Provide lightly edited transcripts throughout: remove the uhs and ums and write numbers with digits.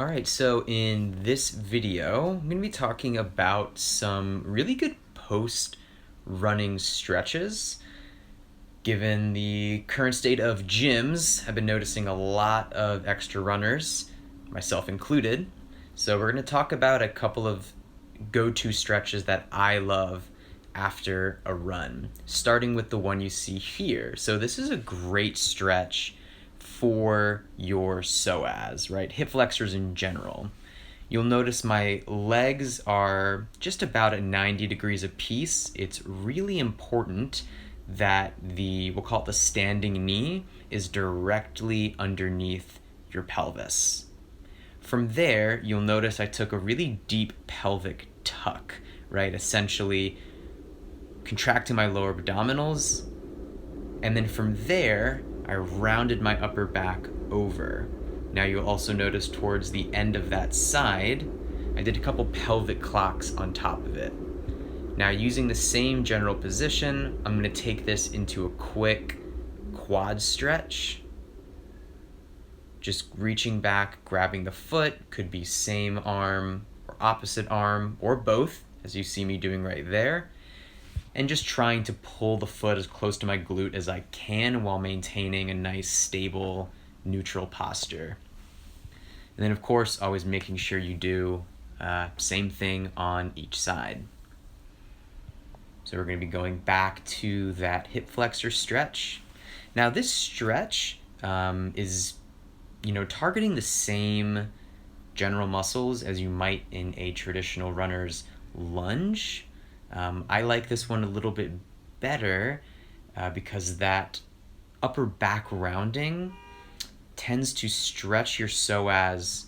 All right, so in this video, I'm going to be talking about some really good post-running stretches. Given the current state of gyms, I've been noticing a lot of extra runners, myself included. So we're going to talk about a couple of go-to stretches that I love after a run, starting with the one you see here. So this is a great stretch for your psoas, right? Hip flexors in general. You'll notice my legs are just about at 90 degrees apiece. It's really important that we'll call it the standing knee, is directly underneath your pelvis. From there, you'll notice I took a really deep pelvic tuck, right? Essentially contracting my lower abdominals. And then from there, I rounded my upper back over. Now you'll also notice towards the end of that side, I did a couple pelvic clocks on top of it. Now using the same general position, I'm going to take this into a quick quad stretch. Just reaching back, grabbing the foot, could be same arm or opposite arm or both, as you see me doing right there. And just trying to pull the foot as close to my glute as I can while maintaining a nice, stable, neutral posture. And then, of course, always making sure you do same thing on each side. So we're going to be going back to that hip flexor stretch. Now, this stretch is, targeting the same general muscles as you might in a traditional runner's lunge. I like this one a little bit better because that upper back rounding tends to stretch your psoas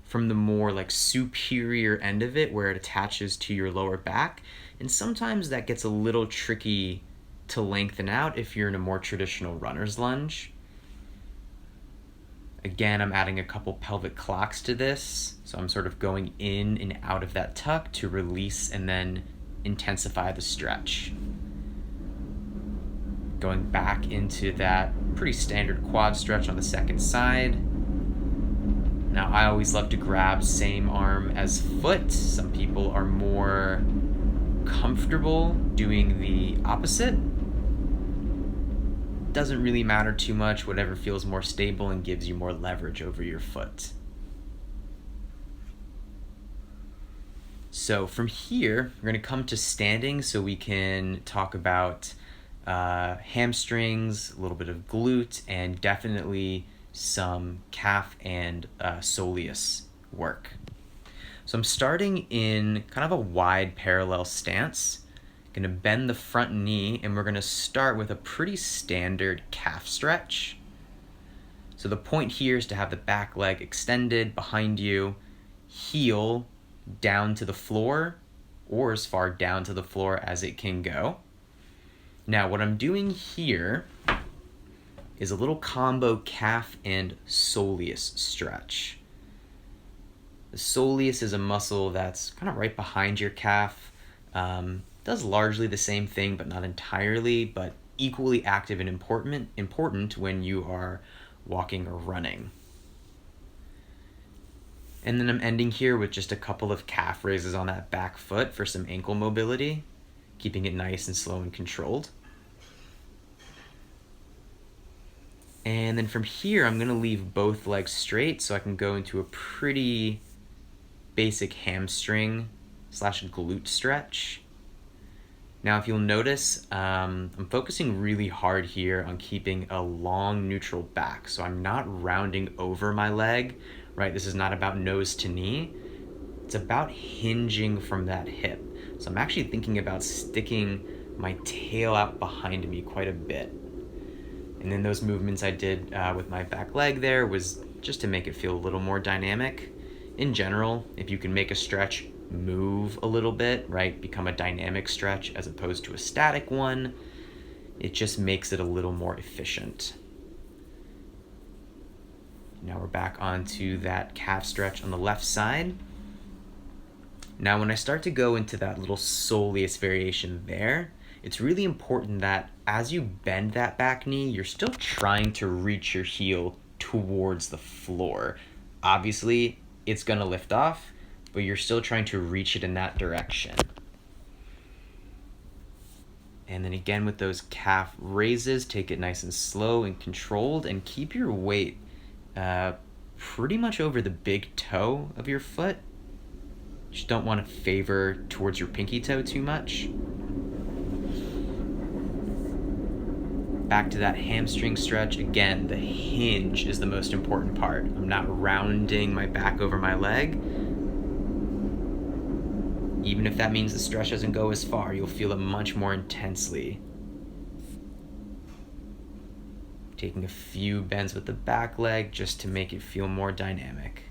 from the more like superior end of it where it attaches to your lower back. And sometimes that gets a little tricky to lengthen out if you're in a more traditional runner's lunge. Again, I'm adding a couple pelvic clocks to this. So I'm sort of going in and out of that tuck to release and then intensify the stretch. Going back into that pretty standard quad stretch on the second side. Now I always love to grab same arm as foot. Some people are more comfortable doing the opposite. Doesn't really matter too much, whatever feels more stable and gives you more leverage over your foot. So from here, we're going to come to standing so we can talk about hamstrings, a little bit of glute, and definitely some calf and soleus work. So I'm starting in kind of a wide parallel stance. Going to bend the front knee, and we're going to start with a pretty standard calf stretch. So the point here is to have the back leg extended behind you, heel down to the floor or as far down to the floor as it can go. Now what I'm doing here is a little combo calf and soleus stretch. The soleus is a muscle that's kind of right behind your calf. Does largely the same thing, but not entirely, but equally active and important when you are walking or running. And then I'm ending here with just a couple of calf raises on that back foot for some ankle mobility, keeping it nice and slow and controlled. And then from here, I'm going to leave both legs straight so I can go into a pretty basic hamstring / glute stretch. Now, if you'll notice, I'm focusing really hard here on keeping a long neutral back. So I'm not rounding over my leg, right? This is not about nose to knee. It's about hinging from that hip. So I'm actually thinking about sticking my tail out behind me quite a bit. And then those movements I did with my back leg there was just to make it feel a little more dynamic. In general, if you can make a stretch move a little bit, right, become a dynamic stretch as opposed to a static one, it just makes it a little more efficient. Now we're back onto that calf stretch on the left side. Now when I start to go into that little soleus variation there, it's really important that as you bend that back knee, you're still trying to reach your heel towards the floor. Obviously, it's gonna lift off, but you're still trying to reach it in that direction. And then again with those calf raises, take it nice and slow and controlled, and keep your weight pretty much over the big toe of your foot. Just don't want to favor towards your pinky toe too much. Back to that hamstring stretch. Again, the hinge is the most important part. I'm not rounding my back over my leg. Even if that means the stretch doesn't go as far, you'll feel it much more intensely. Taking a few bends with the back leg just to make it feel more dynamic.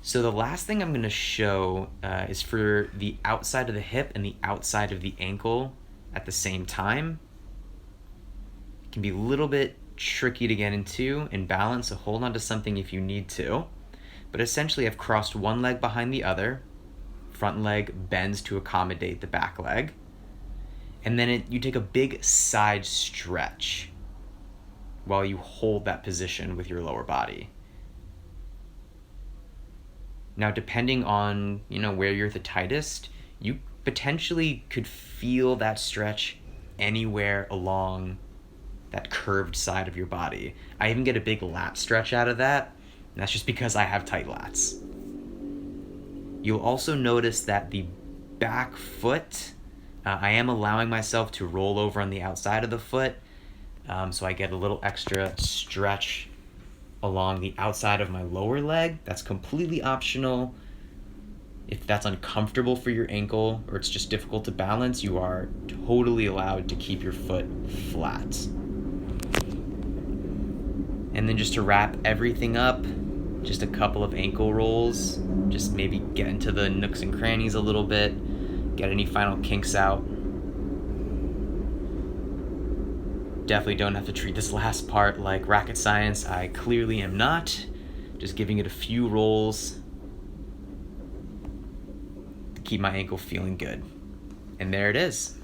So the last thing I'm going to show is for the outside of the hip and the outside of the ankle at the same time. It can be a little bit tricky to get into and balance, so hold on to something if you need to. But essentially I've crossed one leg behind the other, front leg bends to accommodate the back leg, and then you take a big side stretch while you hold that position with your lower body. Now, depending on where you're the tightest, you potentially could feel that stretch anywhere along that curved side of your body. I even get a big lat stretch out of that, and that's just because I have tight lats. You'll also notice that the back foot, I am allowing myself to roll over on the outside of the foot, so I get a little extra stretch along the outside of my lower leg. That's completely optional. If that's uncomfortable for your ankle or it's just difficult to balance, you are totally allowed to keep your foot flat. And then just to wrap everything up, just a couple of ankle rolls, just maybe get into the nooks and crannies a little bit, get any final kinks out. Definitely don't have to treat this last part like rocket science. I clearly am not. Just giving it a few rolls to keep my ankle feeling good. And there it is.